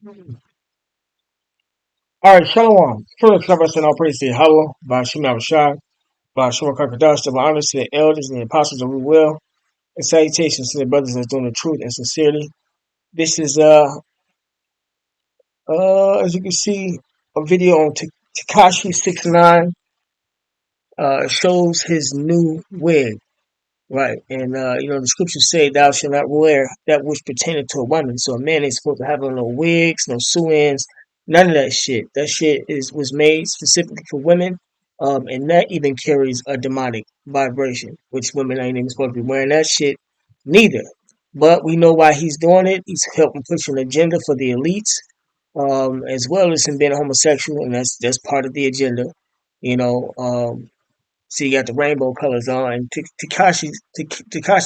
All right, Shalom. First, of us in all praise to Yahweh, by Shem Shai, by Shema Kakadash, to honors to the elders and the apostles of the will, and salutations to the brothers that's doing the truth and sincerely. This is, as you can see, a video on Takashi 69, shows his new wig. Right, and the scriptures say, "Thou shalt not wear that which pertaineth to a woman." So a man ain't supposed to have no wigs, no sew-ins, none of that shit. That shit was made specifically for women, and that even carries a demonic vibration, which women ain't even supposed to be wearing that shit neither. But we know why he's doing it. He's helping push an agenda for the elites, as well as him being a homosexual, and that's part of the agenda. You know, so you got the rainbow colors on. And Takashi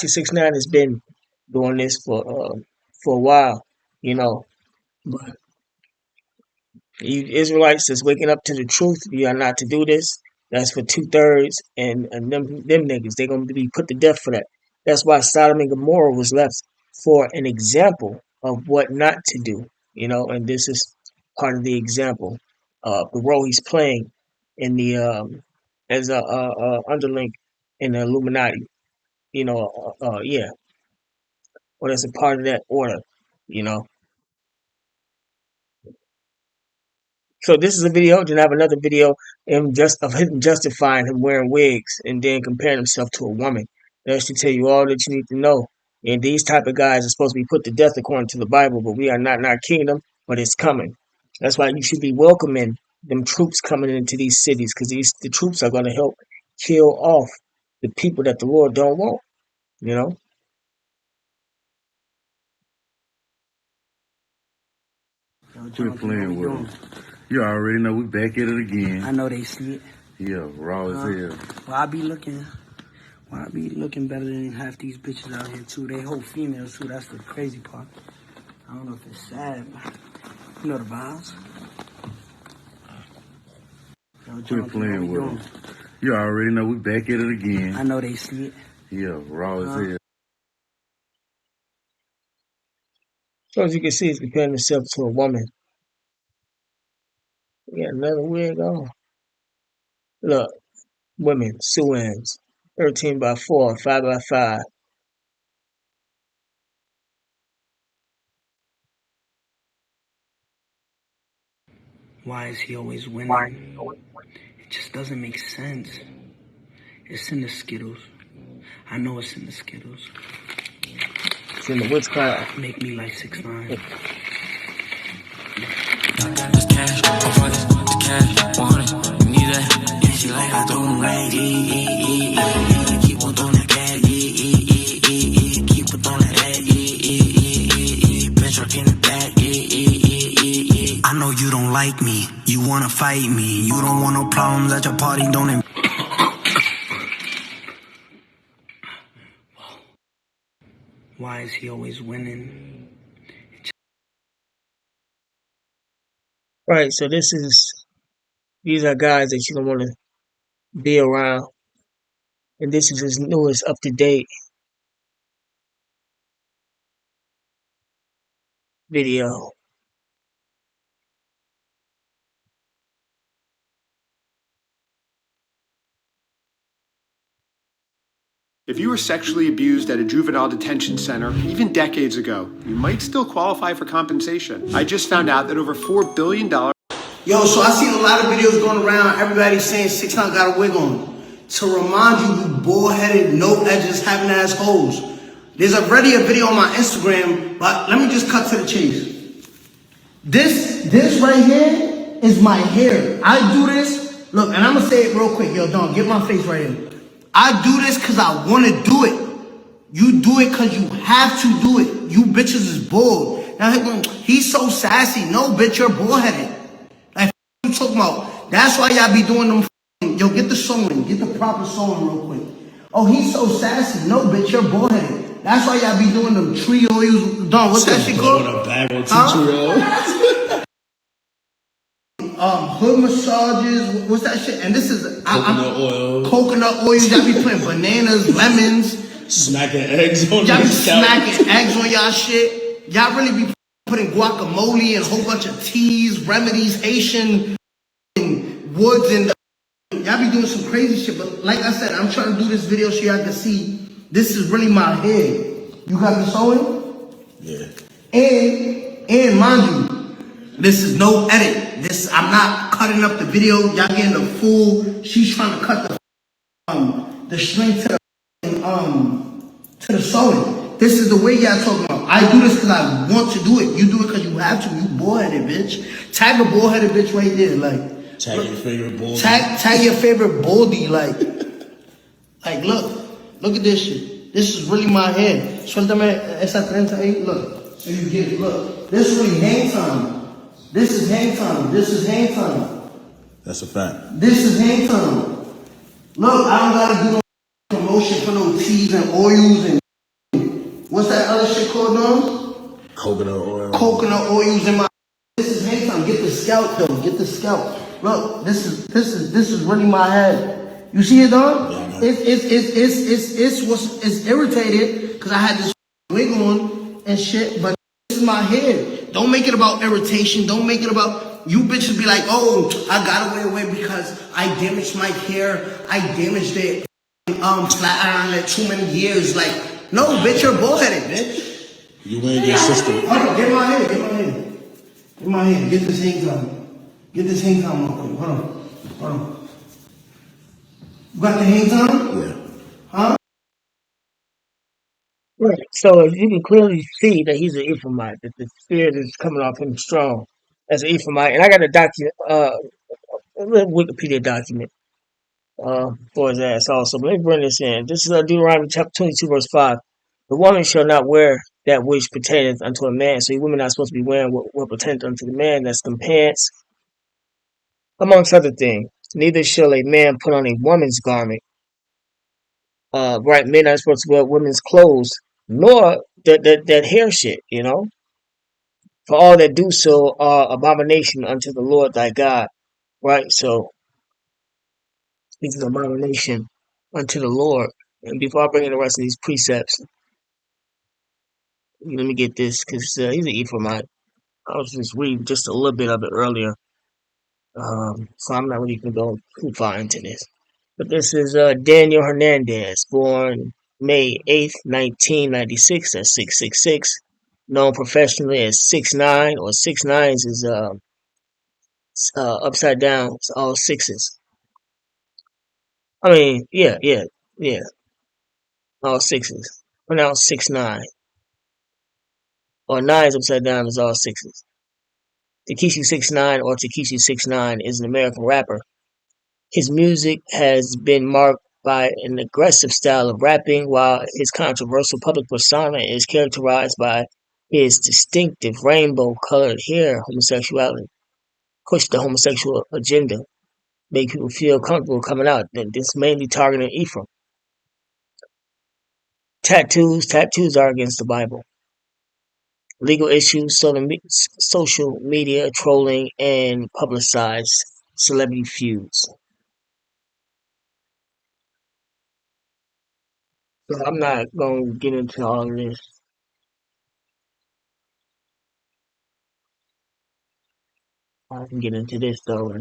69 has been doing this for a while, you know. But you Israelites that's waking up to the truth, you are not to do this. That's for 2/3, and them niggas, they're gonna be put to death for that. That's why Sodom and Gomorrah was left for an example of what not to do, and this is part of the example, the role he's playing in the as a underling in the Illuminati, yeah, or as a part of that order, you know. So this is a video. Then I have another video of him justifying him wearing wigs and then comparing himself to a woman. That should tell you all that you need to know. And these type of guys are supposed to be put to death according to the Bible, but we are not in our kingdom, but it's coming. That's why you should be welcoming them troops coming into these cities, because the troops are going to help kill off the people that the Lord don't want, you know. Quit playing with them. You already know we back at it again. I know they see it. Yeah, raw as hell. Well, I be looking better than half these bitches out here too. They whole females too. That's the crazy part. I don't know if it's sad, but you know the vibes. Quit playing with them. You already know we back at it again. I know they see it. Yeah, raw as hell. So as you can see, he's comparing himself to a woman. We got another wig on. Look, women, sew-ins, 13x4, 5x5. Why is he always winning? It just doesn't make sense. It's in the Skittles. I know it's in the Skittles. It's in the what's called. Make me like 6'9". It's cash, I'm for this, the cash, 100, need that, yeah, she like I don't right, keep on throwing that cash, keep on throwing that bitch up in the back, I know you don't like me, you wanna fight me, you don't want no problems at your party, don't Why is he always winning? Right, so these are guys that you don't want to be around. And this is his newest up-to-date video. If you were sexually abused at a juvenile detention center, even decades ago, you might still qualify for compensation. I just found out that over $4 billion. Yo, so I seen a lot of videos going around, everybody saying 6ix9ine got a wig on. To remind you, you bald-headed, no edges, having ass hoes. There's already a video on my Instagram, but let me just cut to the chase. This right here is my hair. I do this, look, and I'm gonna say it real quick. Yo, don't get my face right here. I do this because I want to do it. You do it because you have to do it. You bitches is bald. Now, he's so sassy. No, bitch, you're bald-headed. Like, you talking about? That's why y'all be doing them. Yo, get the sewing. Get the proper sewing real quick. Oh, he's so sassy. No, bitch, you're bald-headed. That's why y'all be doing them tree oils. Don, what's that shit called? Hood massages, what's that shit? And this is coconut oil. Coconut oil. Y'all be putting bananas, lemons, smacking eggs on y'all be smacking eggs on y'all shit. Y'all really be putting guacamole and a whole bunch of teas, remedies, Haitian woods, and y'all be doing some crazy shit. But like I said, I'm trying to do this video so y'all can see this is really my head. You got the sewing? Yeah. And mind you, this is no edit. I'm not cutting up the video. Y'all getting the full. She's trying to cut the string to the sewing. This is the way y'all talking about. I do this because I want to do it. You do it because you have to. You bullheaded bitch. Tag a bullheaded bitch right there. Like Tag your favorite bull. tag your favorite baldy. Like look at this shit. This is really my hair. Suéltame esa 38. Look, so you get it. Look, this is really hang time. This is hang time. This is hang time. That's a fact. This is hang time. Look, I don't gotta do no promotion for no teas and oils and what's that other shit called now? Coconut oil. Coconut oils in my. This is hang time. Get the scalp though. Get the scalp. Look, this is really my head. You see it, dog? Yeah, It's irritated because I had this wig on and shit. But this is my head. Don't make it about irritation. Don't make it about you bitches be like, oh, I gotta wear a wig because I damaged my hair. I damaged it. Flat iron it too many years. Like, no, bitch, you're bullheaded, bitch. You ain't your sister. Hold on, get my hair. Get my hair. Get this hang time. Get this hang time real quick. Hold on. You got the hang time? Yeah. Huh? Right. So you can clearly see that he's an Ephraimite, that the spirit is coming off him strong as an Ephraimite. And I got a document, a little Wikipedia document for his ass also. But let me bring this in. This is Deuteronomy chapter 22, verse 5. The woman shall not wear that which pertaineth unto a man. So you women not supposed to be wearing what pertaineth unto the man. That's them pants, amongst other things. Neither shall a man put on a woman's garment. Right, men are supposed to wear women's clothes, nor that hair shit, For all that do so are abomination unto the Lord thy God. Right, so this is abomination unto the Lord. And before I bring in the rest of these precepts, let me get this, because he's an Ephraimite. I was just reading just a little bit of it earlier, so I'm not really going to go too far into this. But this is Daniel Hernandez, born May 8th, 1996 at 666, known professionally as 6ix9ine, or 6ix9ine is upside down, it's all sixes. I mean, yeah, all sixes. Pronounced 6ix9ine, or nines upside down is all sixes. Tekashi 6ix9ine, or Tekashi 6ix9ine, is an American rapper. His music has been marked by an aggressive style of rapping, while his controversial public persona is characterized by his distinctive rainbow-colored hair. Homosexuality push the homosexual agenda, make people feel comfortable coming out. And this mainly targeting Ephraim. Tattoos are against the Bible. Legal issues, social media trolling, and publicized celebrity feuds. So I'm not going to get into all of this. I can get into this though.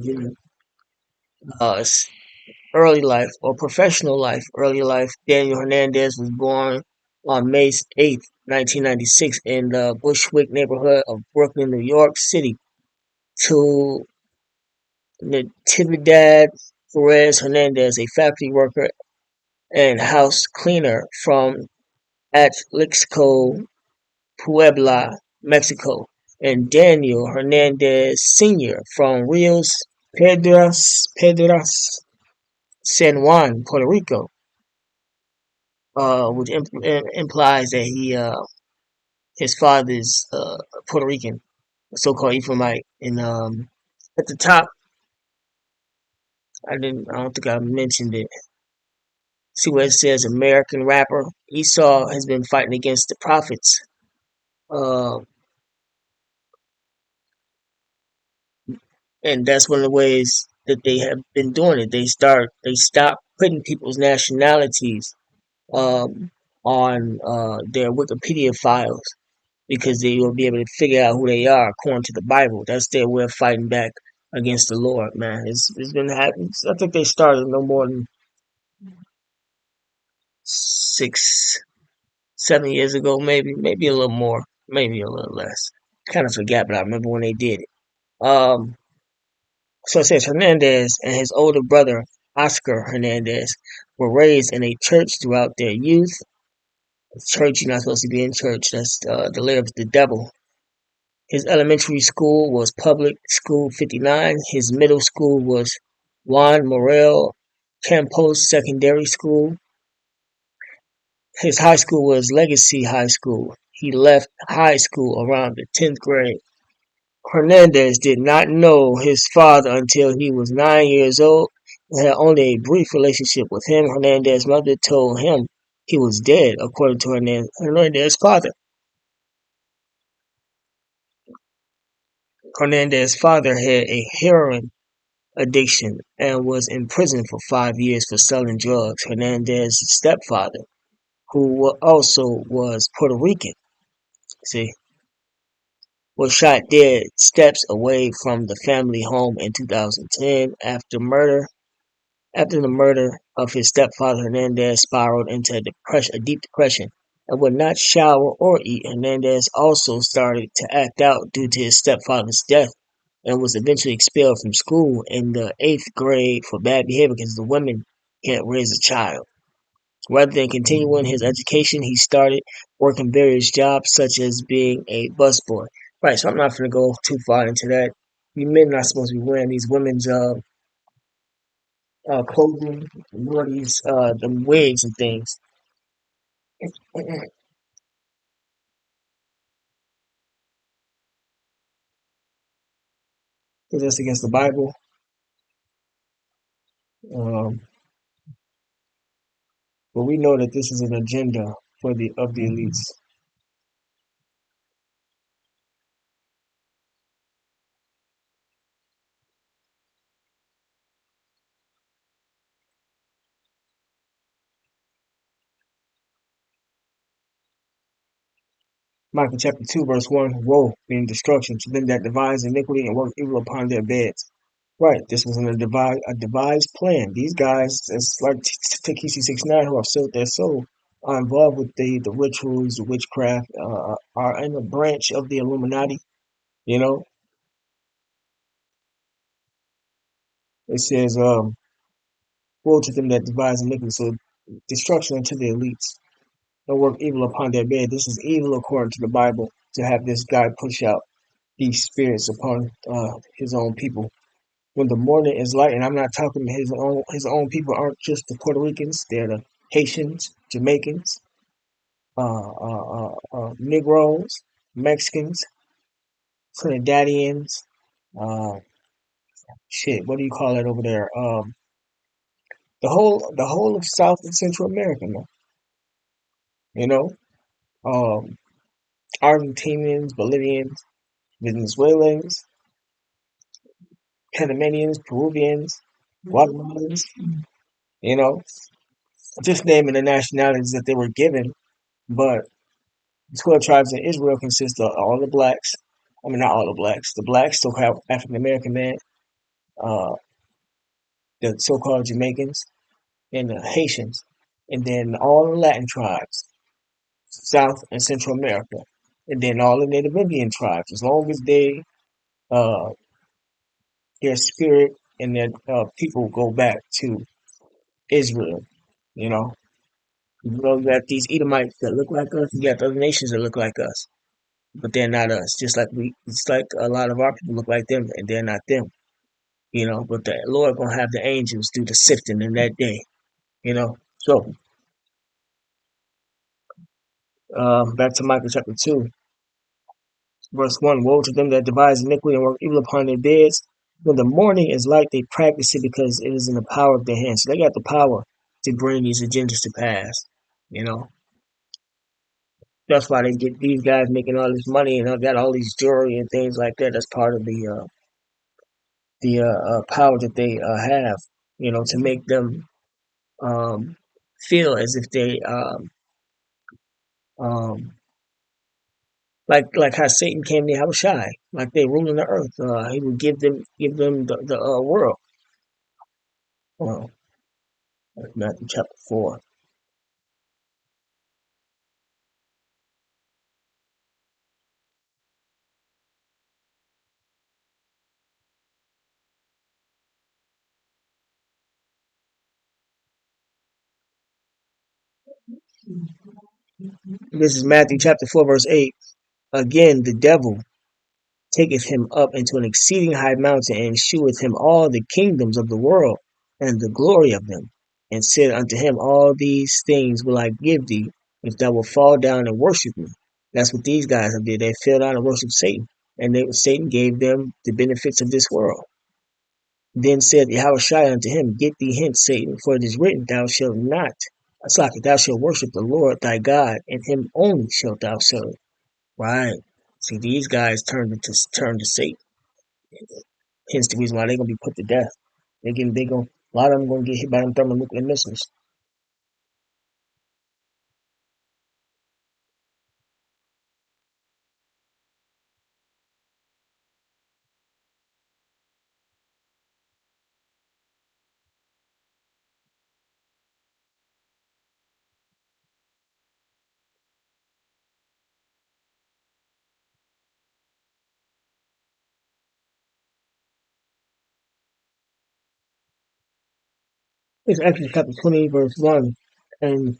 Early life or professional life. Early life. Daniel Hernandez was born on May 8th, 1996, in the Bushwick neighborhood of Brooklyn, New York City, to Natividad Perez Hernandez, a factory worker and house cleaner from Atlixco, Puebla, Mexico, and Daniel Hernandez Sr. from Rios Piedras, San Juan, Puerto Rico, which implies that his father is Puerto Rican, a so-called Ephraimite. And at the top, I don't think I mentioned it. See where it says American rapper. Esau has been fighting against the prophets. And that's one of the ways that they have been doing it. They stop putting people's nationalities on their Wikipedia files. because they will be able to figure out who they are according to the Bible. That's their way of fighting back against the Lord, man. It's been happening. I think they started no more than 6, 7 years ago, maybe a little more, maybe a little less. Kind of forgot, but I remember when they did it. So it says Hernandez and his older brother Oscar Hernandez were raised in a church throughout their youth. Church, you're not supposed to be in church. That's the lair of the devil. His elementary school was Public School 59. His middle school was Juan Morel Campos Secondary School. His high school was Legacy High School. He left high school around the 10th grade. Hernandez did not know his father until he was 9 years old and had only a brief relationship with him. Hernandez's mother told him he was dead, according to Hernandez's father. Hernandez's father had a heroin addiction and was in prison for 5 years for selling drugs. Hernandez's stepfather, who also was Puerto Rican, see, was shot dead steps away from the family home in 2010 After the murder of his stepfather, Hernandez spiraled into a deep depression and would not shower or eat. Hernandez also started to act out due to his stepfather's death and was eventually expelled from school in the 8th grade for bad behavior because the women can't raise a child. Rather than continuing his education, he started working various jobs such as being a busboy. Right, so I'm not going to go too far into that. You men not supposed to be wearing these women's clothing, wear these the wigs and things. Because that's against the Bible. Um, but we know that this is an agenda for the elites. Micah chapter 2, verse 1, woe, meaning destruction, to them that devise iniquity and work evil upon their beds. Right, this was a devised plan. These guys, it's like Takeshi 69, who have sold their soul, are involved with the rituals, the witchcraft, are in a branch of the Illuminati. You know, it says, woe to them that devise iniquity. So destruction unto the elites and work evil upon their bed. This is evil according to the Bible to have this guy push out these spirits upon his own people. When the morning is light, and I'm not talking his own people aren't just the Puerto Ricans, they're the Haitians, Jamaicans, Negroes, Mexicans, Trinidadians, uh, shit, what do you call it over there? The whole of South and Central America, man. You know, um, Argentinians, Bolivians, Venezuelans, Panamanians, Peruvians, Guatemalans, you know, just naming the nationalities that they were given. But the 12 tribes of Israel consist of all the blacks. I mean, not all the blacks. The blacks, so-called African American man, uh, the so-called Jamaicans, and the Haitians, and then all the Latin tribes, South and Central America, and then all the Native Indian tribes. As long as uh, their spirit and their people go back to Israel, you know. You know, you got these Edomites that look like us. You got other nations that look like us, but they're not us. It's like a lot of our people look like them, and they're not them. You know, but the Lord gonna have the angels do the sifting in that day. You know, so back to Micah chapter 2, verse 1. Woe to them that devise iniquity and work evil upon their beds. When the morning is light, they practice it because it is in the power of their hands. So they got the power to bring these agendas to pass. You know, that's why they get these guys making all this money and got all these jewelry and things like that. That's part of the power that they have. You know, to make them um, feel as if they um, Like how Satan came to Yahushai, like they ruling the earth. He would give them the world. Well, Matthew chapter 4. This is Matthew chapter 4, verse 8. Again, the devil taketh him up into an exceeding high mountain, and sheweth him all the kingdoms of the world, and the glory of them, and said unto him, all these things will I give thee, if thou wilt fall down and worship me. That's what these guys did. They fell down and worshiped Satan, and Satan gave them the benefits of this world. Then said Yahushua unto him, get thee hence, Satan, for it is written, thou shalt not, thou shalt worship the Lord thy God, and him only shalt thou serve. Right. See, these guys turned to Satan. Hence the reason why they're gonna be put to death. They going a lot of them gonna get hit by them thermonuclear missiles. It's Exodus chapter 20, verse 1. And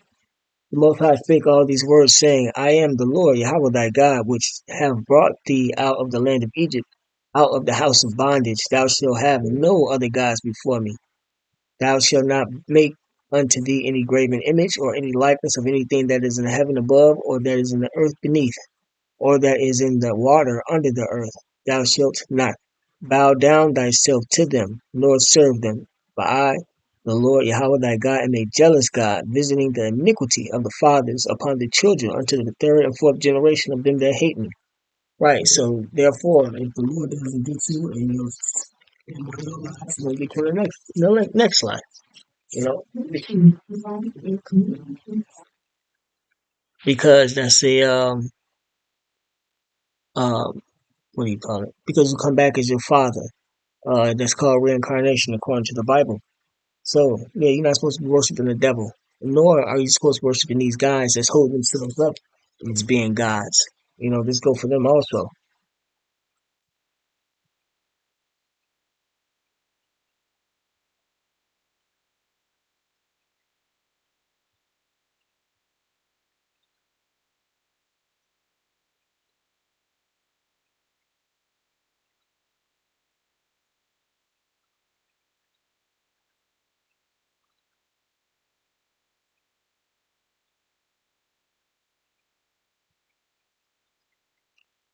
the Most High spake all these words, saying, I am the Lord, Yahweh thy God, which have brought thee out of the land of Egypt, out of the house of bondage. Thou shalt have no other gods before me. Thou shalt not make unto thee any graven image, or any likeness of anything that is in the heaven above, or that is in the earth beneath, or that is in the water under the earth. Thou shalt not bow down thyself to them, nor serve them. For I, the Lord Yahweh thy God, am a jealous God, visiting the iniquity of the fathers upon the children unto the third and fourth generation of them that hate me. Right, so therefore, if the Lord doesn't get you, and you're going to get you in the next life, you know, because that's a um what do you call it? Because you come back as your father. That's called reincarnation according to the Bible. So yeah, you're not supposed to be worshiping the devil, nor are you supposed to be worshiping these guys that's holding themselves up as being gods. You know, this go for them also.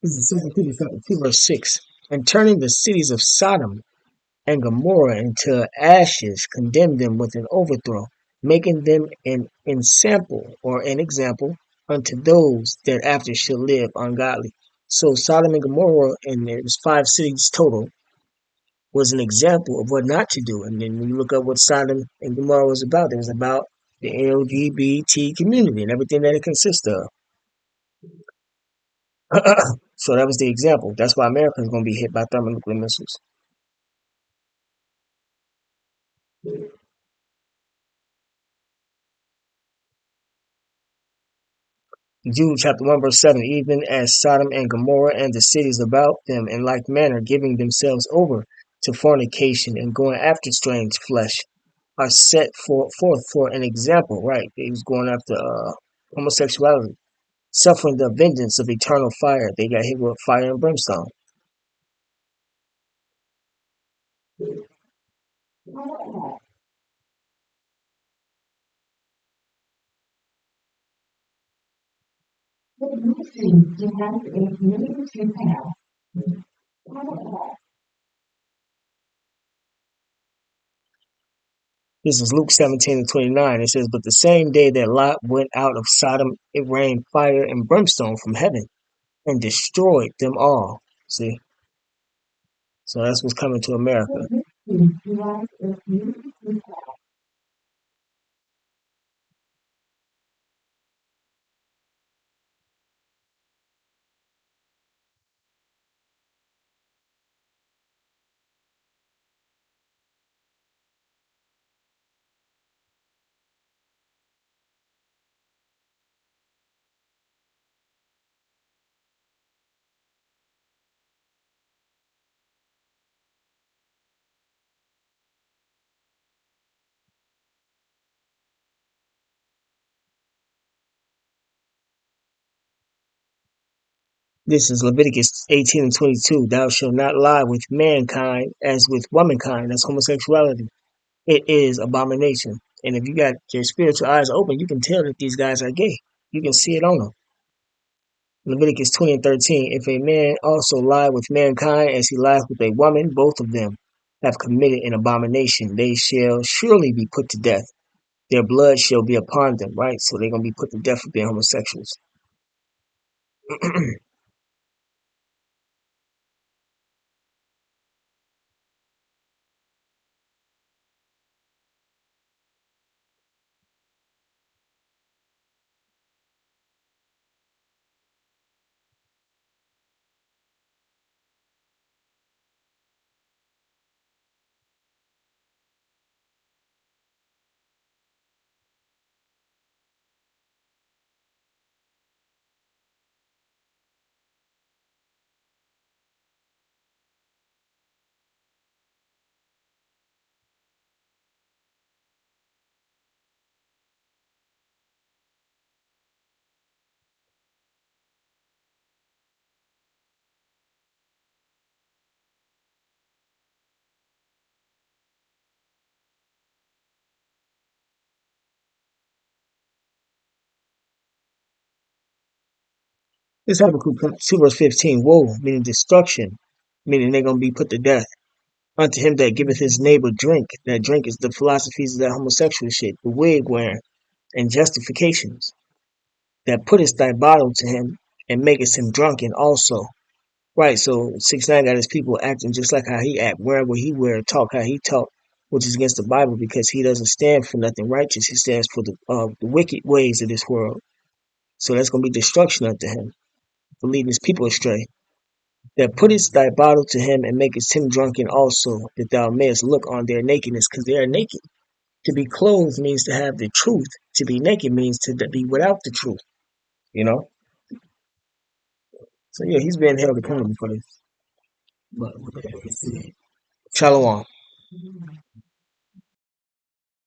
This is 2 Peter chapter 2, verse 6. And turning the cities of Sodom and Gomorrah into ashes, condemned them with an overthrow, making them an ensample or an example unto those that after shall live ungodly. So Sodom and Gomorrah, and there was 5 cities total, was an example of what not to do. And then when you look up what Sodom and Gomorrah was about, it was about the LGBT community and everything that it consists of. So that was the example. That's why America is going to be hit by thermonuclear missiles. Jude chapter 1 verse 7, even as Sodom and Gomorrah and the cities about them in like manner, giving themselves over to fornication and going after strange flesh, are set forth for an example, right? They was going after homosexuality, suffering the vengeance of eternal fire. They got hit with fire and brimstone. This is Luke 17 and 29. It says, but the same day that Lot went out of Sodom, it rained fire and brimstone from heaven and destroyed them all. See? So that's what's coming to America. This is Leviticus 18 and 22. Thou shalt not lie with mankind as with womankind. That's homosexuality. It is abomination. And if you got your spiritual eyes open, you can tell that these guys are gay. You can see it on them. Leviticus 20 and 13. If a man also lie with mankind as he lies with a woman, both of them have committed an abomination. They shall surely be put to death. Their blood shall be upon them, right? So they're going to be put to death for being homosexuals. This Habakkuk 2 verse 15. Woe, meaning destruction, meaning they're going to be put to death. Unto him that giveth his neighbor drink. That drink is the philosophies of that homosexual shit, the wig wearing, and justifications. That puttest thy bottle to him, and makest him drunken also. Right, so 6ix9ine got his people acting just like how he act, wearing what he wear, talk how he talk, which is against the Bible because he doesn't stand for nothing righteous. He stands for the wicked ways of this world. So that's going to be destruction unto him for leading his people astray. That puttest thy bottle to him and makest him drunken also, that thou mayest look on their nakedness, because they are naked. To be clothed means to have the truth. To be naked means to be without the truth, you know? So yeah, he's being held accountable for this. But, Shalom.